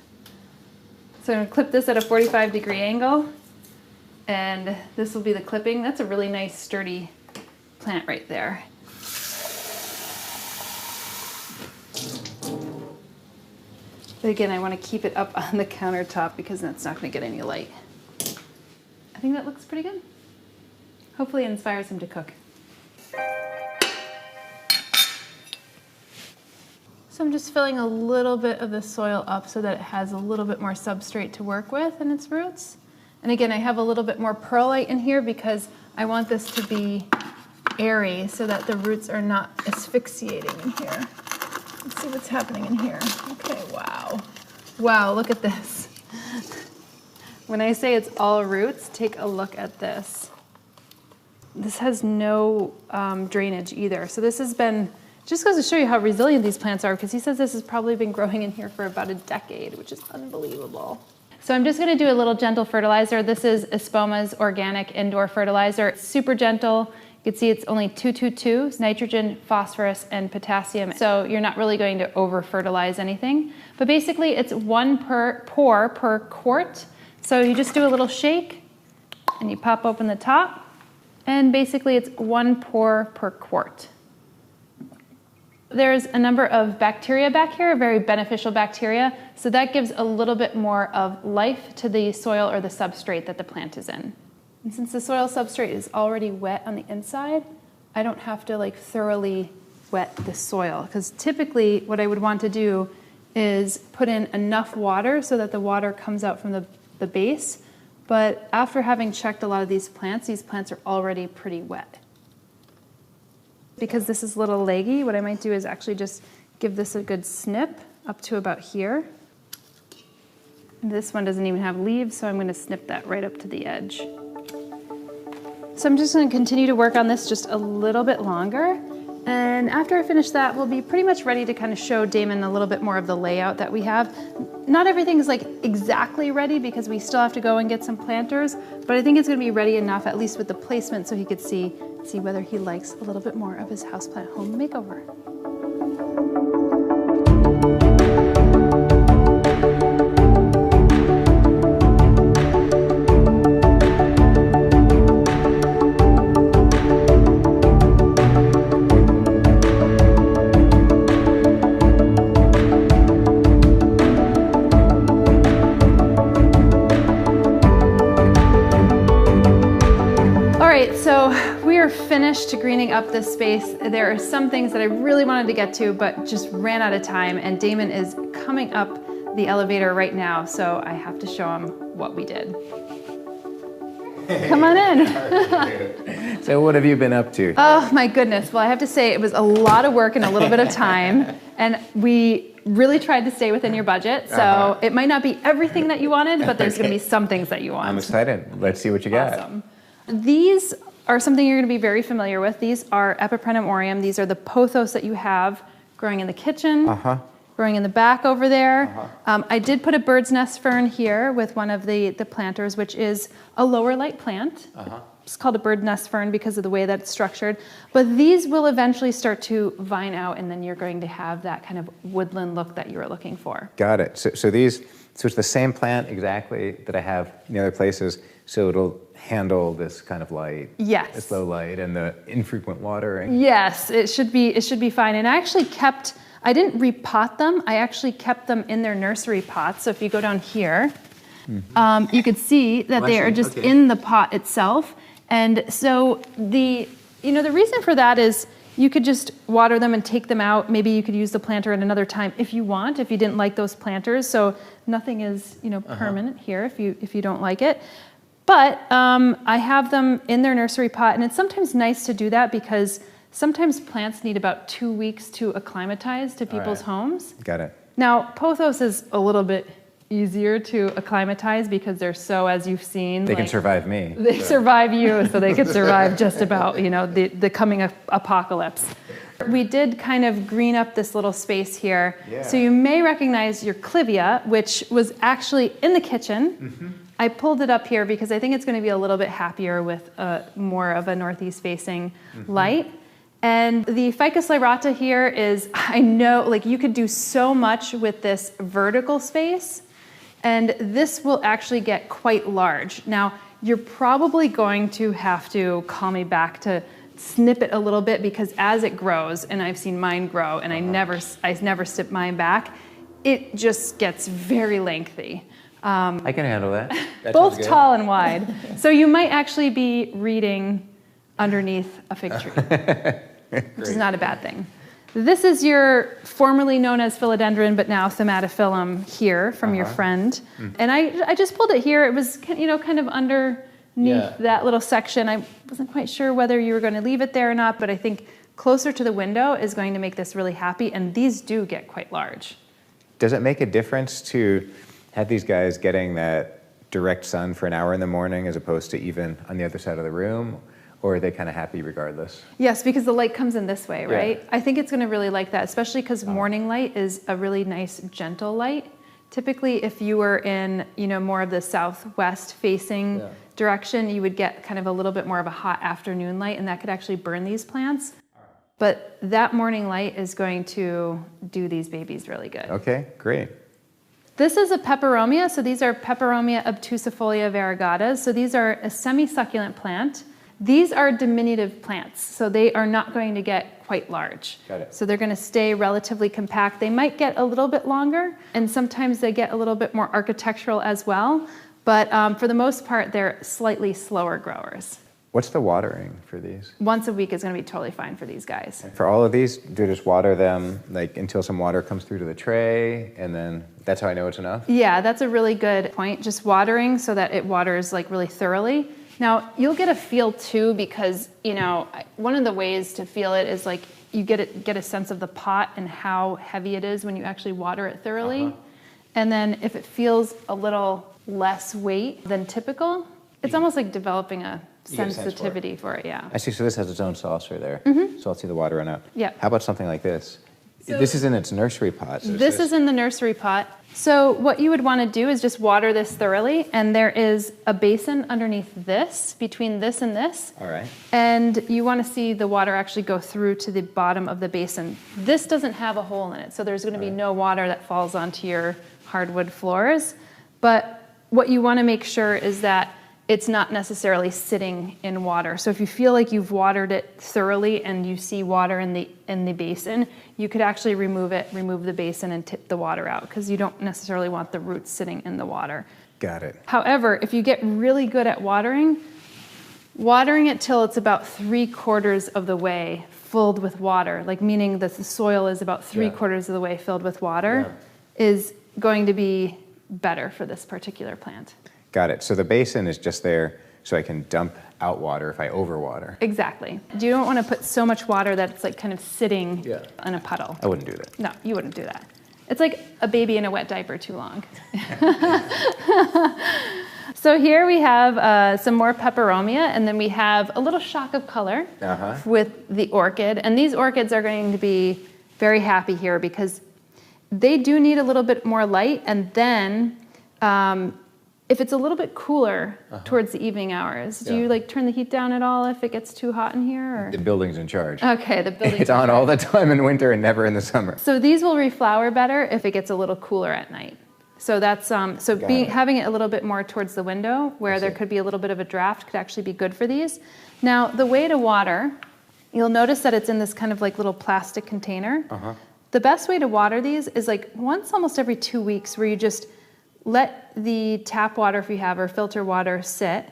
So I'm going to clip this at a 45-degree angle, and this will be the clipping. That's a really nice sturdy plant right there. But again, I want to keep it up on the countertop because that's not going to get any light. I think that looks pretty good. Hopefully it inspires him to cook. So I'm just filling a little bit of the soil up so that it has a little bit more substrate to work with in its roots. And again, I have a little bit more perlite in here because I want this to be airy so that the roots are not asphyxiating in here. Let's see what's happening in here. Okay, wow. Wow, look at this. When I say it's all roots, take a look at this. This has no drainage either. So this has been, just goes to show you how resilient these plants are, because he says this has probably been growing in here for about a decade, which is unbelievable. So I'm just going to do a little gentle fertilizer. This is Espoma's organic indoor fertilizer. It's super gentle. You can see it's only 222, nitrogen, phosphorus, and potassium. So you're not really going to over fertilize anything. But basically it's 1 per pour per quart. So you just do a little shake and you pop open the top. And basically it's 1 pour per quart. There's a number of bacteria back here, very beneficial bacteria. So that gives a little bit more of life to the soil or the substrate that the plant is in. And since the soil substrate is already wet on the inside, I don't have to like thoroughly wet the soil. Because typically what I would want to do is put in enough water so that the water comes out from the base. But after having checked a lot of these plants are already pretty wet. Because this is a little leggy, what I might do is actually just give this a good snip up to about here. And this one doesn't even have leaves, so I'm going to snip that right up to the edge. So I'm just going to continue to work on this just a little bit longer. And after I finish that, we'll be pretty much ready to kind of show Damon a little bit more of the layout that we have. Not everything is like exactly ready because we still have to go and get some planters, but I think it's going to be ready enough, at least with the placement, so he could see whether he likes a little bit more of his houseplant home makeover. So we are finished greening up this space. There are some things that I really wanted to get to, but just ran out of time, and Damon is coming up the elevator right now, so I have to show him what we did. Come on in. So what have you been up to? Oh my goodness. Well, I have to say it was a lot of work and a little bit of time, and we really tried to stay within your budget, so it might not be everything that you wanted, but there's going to be some things that you want. I'm excited. Let's see what you got. Awesome. These are something you're going to be very familiar with. These are Peperomia aureum. These are the pothos that you have growing in the kitchen, growing in the back over there. I did put a bird's nest fern here with one of the planters, which is a lower light plant. It's called a bird nest fern because of the way that it's structured. But these will eventually start to vine out, and then you're going to have that kind of woodland look that you were looking for. Got it. So it's the same plant exactly that I have in the other places, so it'll handle this kind of light, yes, this low light, and the infrequent watering. Yes, it should be fine. And I actually I didn't repot them. I actually kept them in their nursery pots. So if you go down here, you could see that they are just in the pot itself. And so the reason for that is you could just water them and take them out. Maybe you could use the planter at another time if you want, if you didn't like those planters. So nothing is permanent here if you don't like it. But I have them in their nursery pot, and it's sometimes nice to do that because sometimes plants need about 2 weeks to acclimatize to people's homes. Got it. Now, pothos is a little bit easier to acclimatize because they're so, as you've seen, they can survive me. They survive you, so they can survive just about, the coming apocalypse. We did kind of green up this little space here. Yeah. So you may recognize your clivia, which was actually in the kitchen. I pulled it up here because I think it's going to be a little bit happier with more of a northeast facing light. And the Ficus lyrata here is, I know, like you could do so much with this vertical space, and this will actually get quite large. Now, you're probably going to have to call me back to snip it a little bit because as it grows, and I've seen mine grow, and I never snip mine back, it just gets very lengthy. I can handle that. Both tall and wide. So you might actually be reading underneath a fig tree, which is not a bad thing. This is your formerly known as Philodendron, but now Thimatophyllum here from your friend. And I just pulled it here. It was kind of underneath that little section. I wasn't quite sure whether you were going to leave it there or not, but I think closer to the window is going to make this really happy. And these do get quite large. Does it make a difference to have these guys getting that direct sun for an hour in the morning as opposed to even on the other side of the room? Or are they kind of happy regardless? Yes, because the light comes in this way, right? I think it's going to really like that, especially because morning light is a really nice, gentle light Typically, if you were in, more of the southwest facing direction, you would get kind of a little bit more of a hot afternoon light, and that could actually burn these plants. But that morning light is going to do these babies really good. Okay, great. This is a peperomia. So these are Peperomia obtusifolia variegata. So these are a semi-succulent plant. These are diminutive plants, so they are not going to get quite large. Got it. So they're going to stay relatively compact. They might get a little bit longer, and sometimes they get a little bit more architectural as well. But for the most part, they're slightly slower growers. What's the watering for these? Once a week is going to be totally fine for these guys. For all of these, do you just water them like until some water comes through to the tray, and then that's how I know it's enough? Yeah, that's a really good point. Just watering so that it waters like really thoroughly. Now, you'll get a feel too, because, one of the ways to feel it is like you get a sense of the pot and how heavy it is when you actually water it thoroughly. And then if it feels a little less weight than typical, it's almost like developing a sensitivity for it, yeah. I see, so this has its own saucer there. So I'll see the water run up. Yeah. How about something like this? So this is in its nursery pot. So this is in the nursery pot. So what you would want to do is just water this thoroughly, and there is a basin underneath this, between this and this. All right. And you want to see the water actually go through to the bottom of the basin. This doesn't have a hole in it, so there's going to be no water that falls onto your hardwood floors. But what you want to make sure is that it's not necessarily sitting in water. So if you feel like you've watered it thoroughly and you see water in the basin, you could actually remove the basin and tip the water out, because you don't necessarily want the roots sitting in the water. Got it. However, if you get really good at watering it till it's about 3/4 of the way filled with water, like meaning that the soil is about 3/4 of the way filled with water, is going to be better for this particular plant. Got it. So the basin is just there so I can dump out water if I overwater. Exactly. You don't want to put so much water that it's like kind of sitting in a puddle. I wouldn't do that. No, you wouldn't do that. It's like a baby in a wet diaper too long. So here we have some more peperomia, and then we have a little shock of color with the orchid. And these orchids are going to be very happy here because they do need a little bit more light, and then if it's a little bit cooler towards the evening hours, do you like turn the heat down at all if it gets too hot in here? Or? The building's in charge. Okay, the building's It's on all the time in winter and never in the summer. So these will reflower better if it gets a little cooler at night. So that's having it a little bit more towards the window where there could be a little bit of a draft could actually be good for these. Now the way to water, you'll notice that it's in this kind of like little plastic container. The best way to water these is like once almost every 2 weeks, where you just let the tap water, if you have, or filter water sit,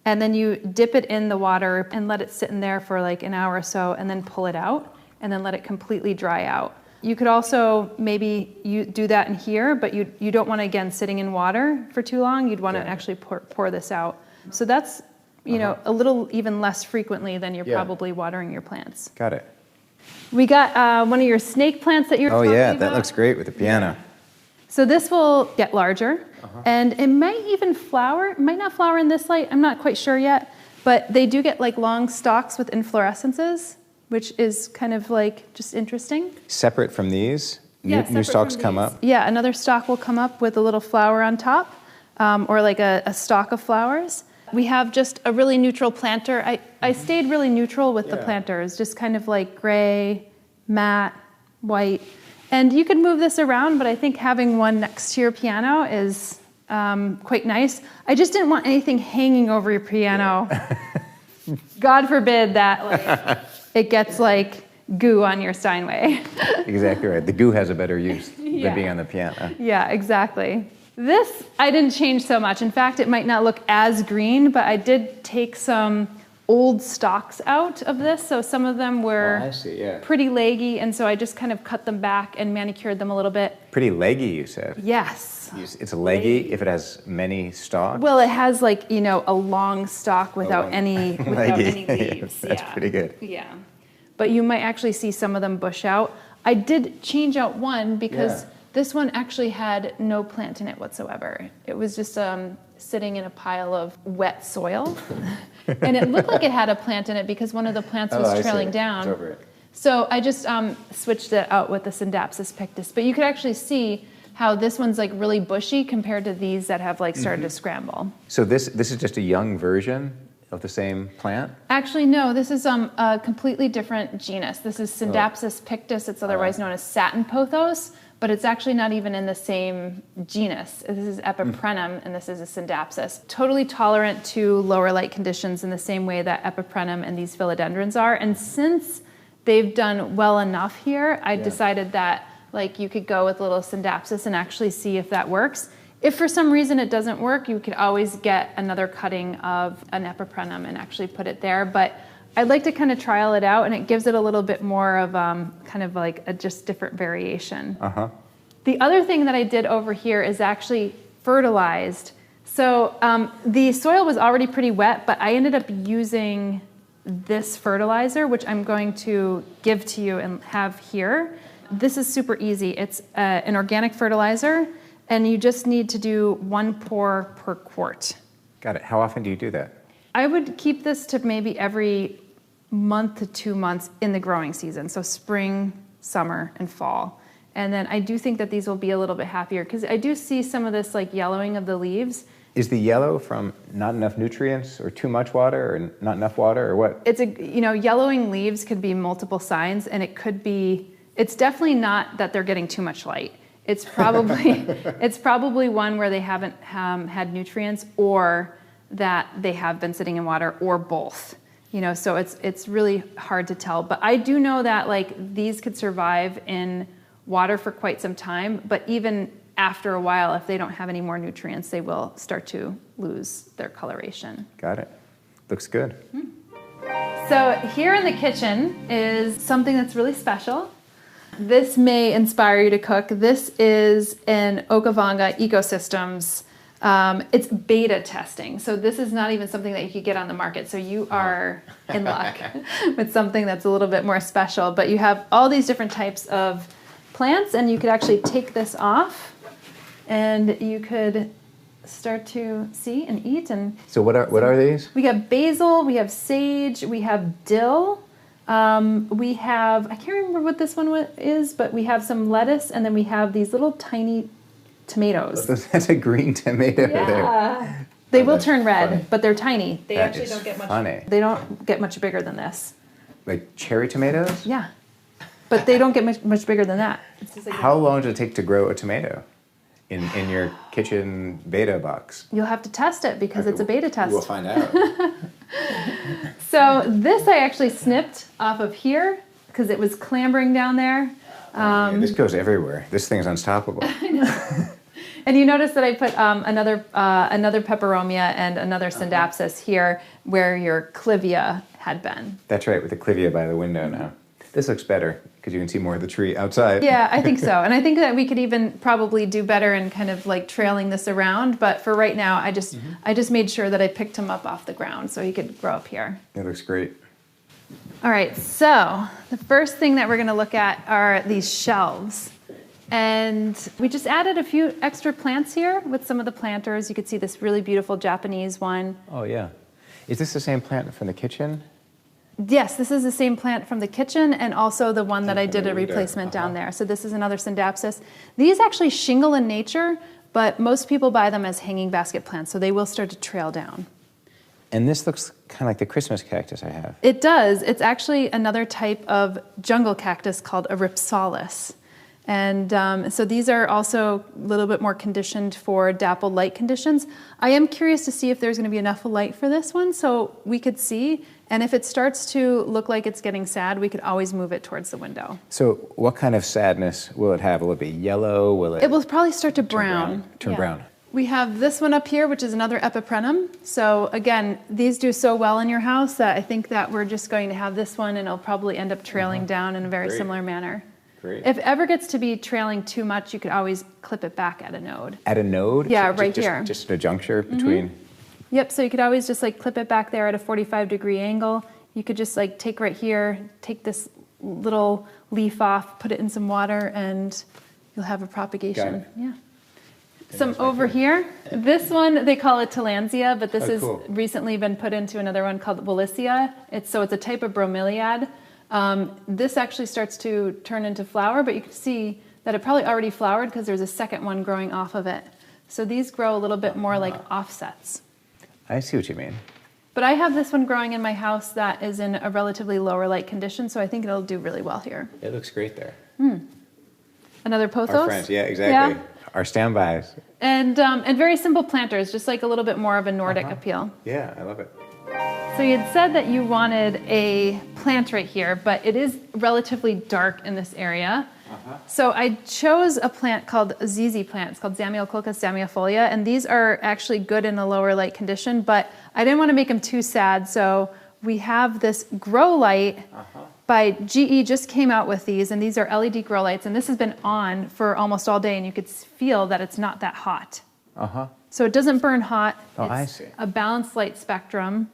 and then you dip it in the water and let it sit in there for like an hour or so, and then pull it out and then let it completely dry out. You could also maybe you do that in here, but you don't want to, again, sitting in water for too long. You'd want to actually pour this out. So that's a little even less frequently than you're probably watering your plants. Got it. We got one of your snake plants that you're talking about. That looks great with the piano. So this will get larger, and it might even flower. It might not flower in this light. I'm not quite sure yet, but they do get like long stalks with inflorescences, which is kind of like just interesting. Separate from these? New stalks come up? Yeah, another stalk will come up with a little flower on top, or like a stalk of flowers. We have just a really neutral planter. I stayed really neutral with the planters, just kind of like gray, matte, white. And you could move this around, but I think having one next to your piano is quite nice. I just didn't want anything hanging over your piano. God forbid that it gets like goo on your Steinway. Exactly right. The goo has a better use than being on the piano. Yeah, exactly. This, I didn't change so much. In fact, it might not look as green, but I did take some old stalks out of this. So some of them were pretty leggy, and so I just kind of cut them back and manicured them a little bit. Pretty leggy, you said? Yes. It's leggy if it has many stalks? Well, it has like, a long stalk without any leaves. That's pretty good. Yeah. But you might actually see some of them bush out. I did change out one because this one actually had no plant in it whatsoever. It was just sitting in a pile of wet soil. And it looked like it had a plant in it because one of the plants was trailing down. It's over it. So I just switched it out with the Syndapsis pictus. But you could actually see how this one's like really bushy compared to these that have like started to scramble. So this is just a young version of the same plant? Actually, no, this is a completely different genus. This is Scindapsus pictus. It's otherwise known as satin pothos, but it's actually not even in the same genus. This is Peperomia, and this is a Scindapsus. Totally tolerant to lower light conditions in the same way that Peperomia and these philodendrons are. And since they've done well enough here, I decided that like you could go with a little Scindapsus and actually see if that works. If for some reason it doesn't work, you could always get another cutting of an Peperomia and actually put it there. But I'd like to kind of trial it out, and it gives it a little bit more of kind of like a just different variation. The other thing that I did over here is actually fertilized. So the soil was already pretty wet, but I ended up using this fertilizer, which I'm going to give to you and have here. This is super easy. It's an organic fertilizer. And you just need to do 1 pour per quart. Got it. How often do you do that? I would keep this to maybe every month to 2 months in the growing season. So spring, summer, and fall. And then I do think that these will be a little bit happier because I do see some of this like yellowing of the leaves. Is the yellow from not enough nutrients or too much water or not enough water or what? It's yellowing leaves could be multiple signs, and it's definitely not that they're getting too much light. It's probably one where they haven't had nutrients, or that they have been sitting in water, or both. So it's really hard to tell. But I do know that like these could survive in water for quite some time. But even after a while, if they don't have any more nutrients, they will start to lose their coloration. Got it. Looks good. So here in the kitchen is something that's really special. This may inspire you to cook. This is an Okavanga Ecosystems. It's beta testing. So this is not even something that you could get on the market. So you are in luck with something that's a little bit more special. But you have all these different types of plants, and you could actually take this off, and you could start to see and eat. And so what are these? We got basil, we have sage, we have dill. We have, I can't remember what this one is, but we have some lettuce, and then we have these little tiny tomatoes. That's a green tomato there. They will turn red, funny. But they're tiny. They That actually is don't get much. funny. They don't get much bigger than this. Like cherry tomatoes? Yeah, but they don't get much bigger than that. It's just like How long does it take to grow a tomato in your kitchen beta box? You'll have to test it because it's a beta test. We'll find out. So this I actually snipped off of here because it was clambering down there. Yeah, this goes everywhere. This thing's unstoppable. And you notice that I put another Peperomia and another Scindapsus here where your clivia had been. That's right, with the clivia by the window now. This looks better because you can see more of the tree outside. Yeah, I think so. And I think that we could even probably do better in kind of like trailing this around. But for right now, I just made sure that I picked him up off the ground so he could grow up here. It looks great. All right, so the first thing that we're going to look at are these shelves. And we just added a few extra plants here with some of the planters. You could see this really beautiful Japanese one. Oh, yeah. Is this the same plant from the kitchen? Yes, this is the same plant from the kitchen, and also the one that I did a window. replacement down there. So this is another Scindapsus. These actually shingle in nature, but most people buy them as hanging basket plants, so they will start to trail down. And this looks kind of like the Christmas cactus I have. It does. It's actually another type of jungle cactus called a ripsalis. And so these are also a little bit more conditioned for dappled light conditions. I am curious to see if there's going to be enough light for this one so we could see. And if it starts to look like it's getting sad, we could always move it towards the window. So what kind of sadness will it have? Will it be yellow? Will It will probably start to brown. Turn brown. We have this one up here, which is another Peperomia. So again, these do so well in your house that I think that we're just going to have this one, and it'll probably end up trailing down in a very similar manner. Great. If it ever gets to be trailing too much, you could always clip it back at a node. At a node? Yeah, right here. Just a juncture between... Yep, so you could always just like clip it back there at a 45-degree angle. You could just like take right here, take this little leaf off, put it in some water, and you'll have a propagation. Got it. Yeah. Some over here. This one, they call it Tillandsia, but this has cool. recently been put into another one called Willicia. It's a type of bromeliad. This actually starts to turn into flower, but you can see that it probably already flowered because there's a second one growing off of it. So these grow a little bit more like offsets. I see what you mean. But I have this one growing in my house that is in a relatively lower light condition, so I think it'll do really well here. It looks great there. Another pothos? Our friends, yeah, exactly. Yeah. Our standbys. And very simple planters, just like a little bit more of a Nordic appeal. Yeah, I love it. So you had said that you wanted a plant right here, but it is relatively dark in this area. So I chose a plant called a ZZ plant. It's called Zamioculcas zamiofolia, and these are actually good in a lower light condition, but I didn't want to make them too sad, so we have this grow light by GE just came out with these, and these are LED grow lights, and this has been on for almost all day, and you could feel that it's not that hot. So it doesn't burn hot. Oh, it's I see. a balanced light spectrum,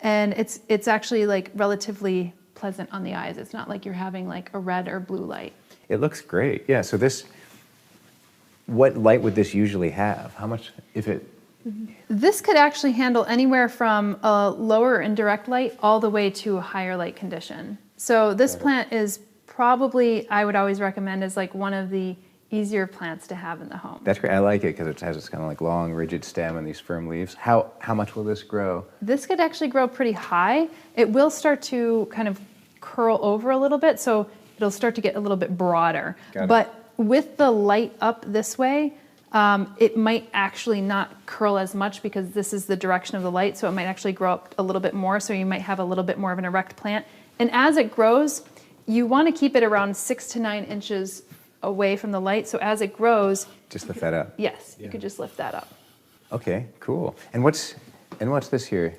and it's actually like relatively pleasant on the eyes. It's not like you're having like a red or blue light. It looks great. Yeah, so this, what light would this usually have? How much, if it... This could actually handle anywhere from a lower indirect light all the way to a higher light condition. So this plant is probably, I would always recommend, as like one of the easier plants to have in the home. That's great. I like it because it has this kind of like long, rigid stem and these firm leaves. How much will this grow? This could actually grow pretty high. It will start to kind of curl over a little bit, so it'll start to get a little bit broader. But with the light up this way, it might actually not curl as much because this is the direction of the light, so it might actually grow up a little bit more, so you might have a little bit more of an erect plant. And as it grows, you want to keep it around 6 to 9 inches away from the light, so as it grows... Just lift that up? Yes, you could just lift that up. Okay, cool. And what's this here?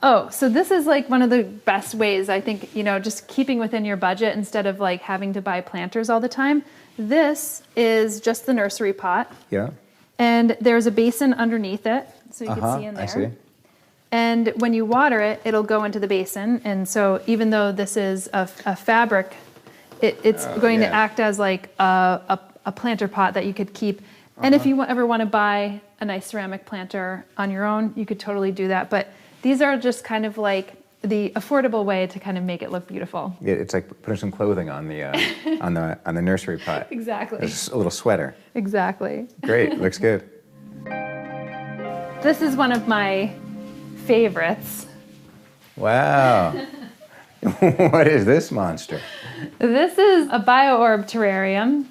Oh, so this is like one of the best ways, I think, you know, just keeping within your budget instead of like having to buy planters all the time. This is just the nursery pot. Yeah. And there's a basin underneath it, so you can see in there. I see. And when you water it, it'll go into the basin. And so even though this is a fabric, it's going to act as like a planter pot that you could keep. And if you ever want to buy a nice ceramic planter on your own, you could totally do that. But these are just kind of like the affordable way to kind of make it look beautiful. Yeah, it's like putting some clothing on the on the nursery pot. Exactly. It's a little sweater. Exactly. Great, looks good. This is one of my favorites. Wow. What is this monster? This is a BioOrb terrarium,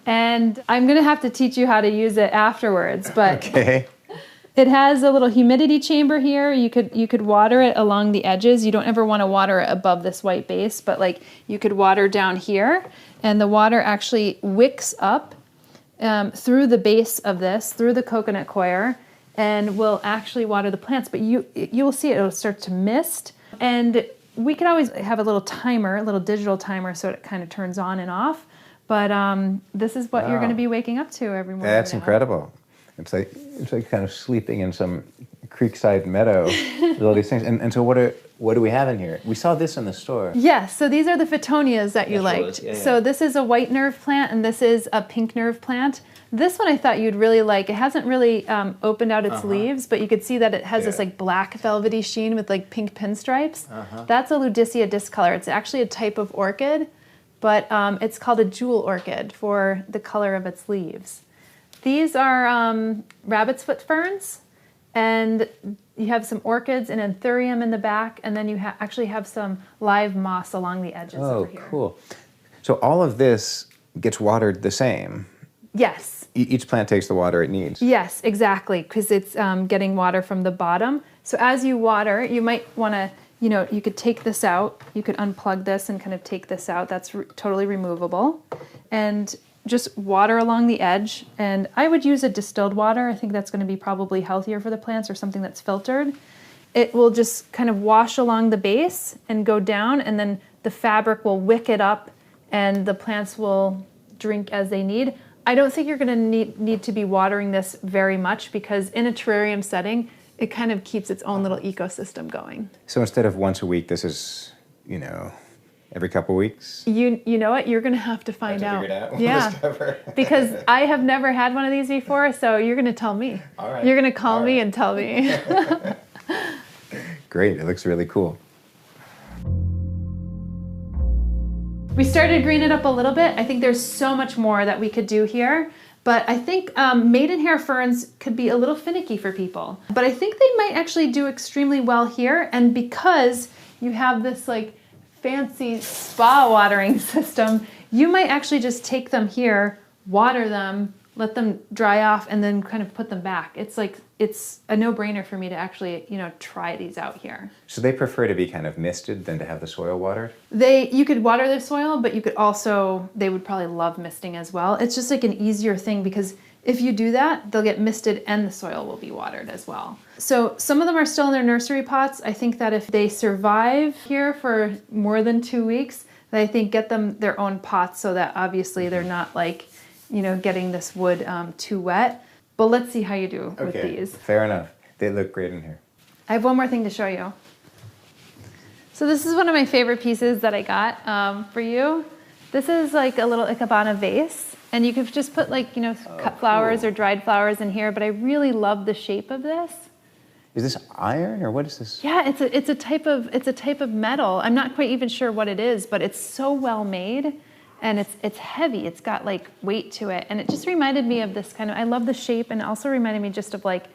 and I'm going to have to teach you how to use it afterwards. But okay. It has a little humidity chamber here. You could water it along the edges. You don't ever want to water it above this white base, but like you could water down here, and the water actually wicks up through the base of this, through the coconut coir, and will actually water the plants. But you will see it'll start to mist, and we could always have a little timer, a little digital timer, so it kind of turns on and off. But this is what you're going to be waking up to every morning. That's incredible. It's like kind of sleeping in some creekside meadow with all these things. And so what do we have in here? We saw this in the store. Yes, so these are the Phytonias that you liked. Yeah. So this is a white nerve plant, and this is a pink nerve plant. This one I thought you'd really like. It hasn't really opened out its leaves, but you could see that it has this like black velvety sheen with like pink pinstripes. That's a Ludicea discolor. It's actually a type of orchid, but it's called a jewel orchid for the color of its leaves. These are rabbit's foot ferns, and you have some orchids and anthurium in the back, and then you actually have some live moss along the edges over here. Oh, cool. So all of this gets watered the same? Yes. Each plant takes the water it needs? Yes, exactly, because it's getting water from the bottom. So as you water, you might want to, you could take this out. You could unplug this and kind of take this out. That's totally removable. And just water along the edge, and I would use a distilled water. I think that's going to be probably healthier for the plants, or something that's filtered. It will just kind of wash along the base and go down, and then the fabric will wick it up, and the plants will drink as they need. I don't think you're going to need to be watering this very much, because in a terrarium setting, it kind of keeps its own little ecosystem going. So instead of once a week, this is, every couple weeks? You know what? You're going to have to find out. Figure it out. Yeah, because I have never had one of these before, so you're going to tell me. All right. You're going to call me and tell me. Great. It looks really cool. We started greening it up a little bit. I think there's so much more that we could do here. But I think maidenhair ferns could be a little finicky for people. But I think they might actually do extremely well here. And because you have this like fancy spa watering system, you might actually just take them here, water them, let them dry off, and then kind of put them back. It's like, it's a no-brainer for me to actually, you know, try these out here. So they prefer to be kind of misted than to have the soil watered? You could water their soil, but you could also, they would probably love misting as well. It's just like an easier thing because if you do that, they'll get misted and the soil will be watered as well. So some of them are still in their nursery pots. I think that if they survive here for more than 2 weeks, I think get them their own pots so that obviously they're not like, you know, getting this wood too wet. But let's see how you do with these. Fair enough. They look great in here. I have one more thing to show you. So this is one of my favorite pieces that I got for you. This is like a little Ikebana vase. And you could just put like, you know, cut flowers or dried flowers in here. But I really love the shape of this. Is this iron or what is this? Yeah, it's a type of metal. I'm not quite even sure what it is, but it's so well made. And it's heavy, it's got like weight to it. And it just reminded me of this kind of, I love the shape, and also reminded me just of like,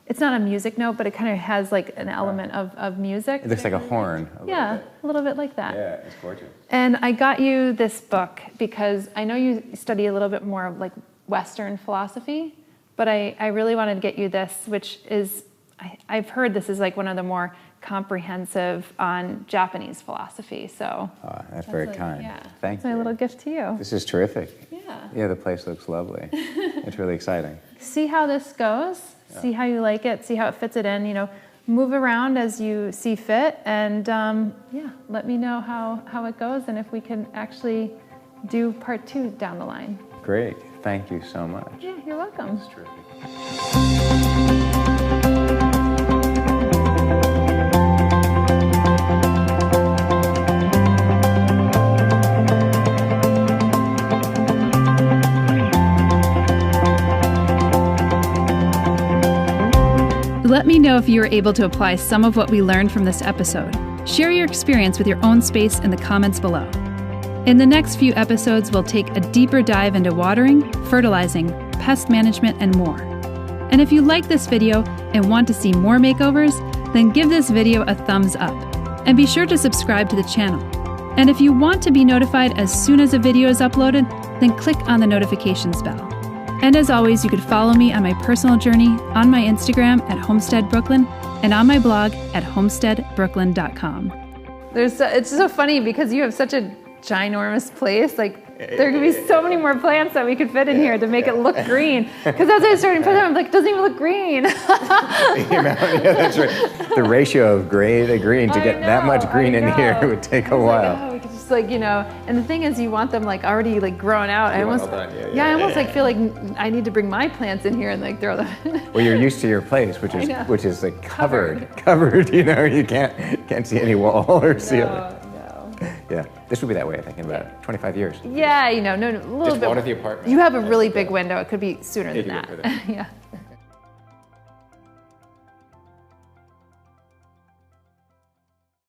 it's not a music note, but it kind of has like an element of music. It looks like a horn. A little bit like that. Yeah, it's gorgeous. And I got you this book because I know you study a little bit more of like Western philosophy, but I really wanted to get you this, which is, I've heard this is like one of the more comprehensive on Japanese philosophy. So that's very kind. Yeah, Thank you. It's my little gift to you. This is terrific. Yeah. Yeah, the place looks lovely. It's really exciting. See how this goes. Yeah. See how you like it. See how it fits it in. You know, move around as you see fit, and yeah, let me know how it goes and if we can actually do part 2 down the line. Great. Thank you so much. Yeah, you're welcome. That's terrific. Let me know if you were able to apply some of what we learned from this episode. Share your experience with your own space in the comments below. In the next few episodes, we'll take a deeper dive into watering, fertilizing, pest management, and more. And if you like this video and want to see more makeovers, then give this video a thumbs up. And be sure to subscribe to the channel. And if you want to be notified as soon as a video is uploaded, then click on the notifications bell. And as always, you could follow me on my personal journey on my Instagram at Homestead Brooklyn and on my blog at homesteadbrooklyn.com. It's so funny because you have such a ginormous place. Like, there could be so many more plants that we could fit in here to make it look green. Because as I was starting to put them, I'm like, it doesn't even look green. Yeah, that's right. The ratio of gray to green to get that much green in here would take a while. Like, oh, we could just like, you know, and the thing is you want them like already like grown out. I almost like feel like I need to bring my plants in here and like throw them in. Well, you're used to your place, which is like covered, you know, you can't see any wall or ceiling. Yeah, this would be that way, I think, in about 25 years. Yeah, you know, a little just bit. Water the apartment. You have a really big window. It could be sooner than that. Yeah.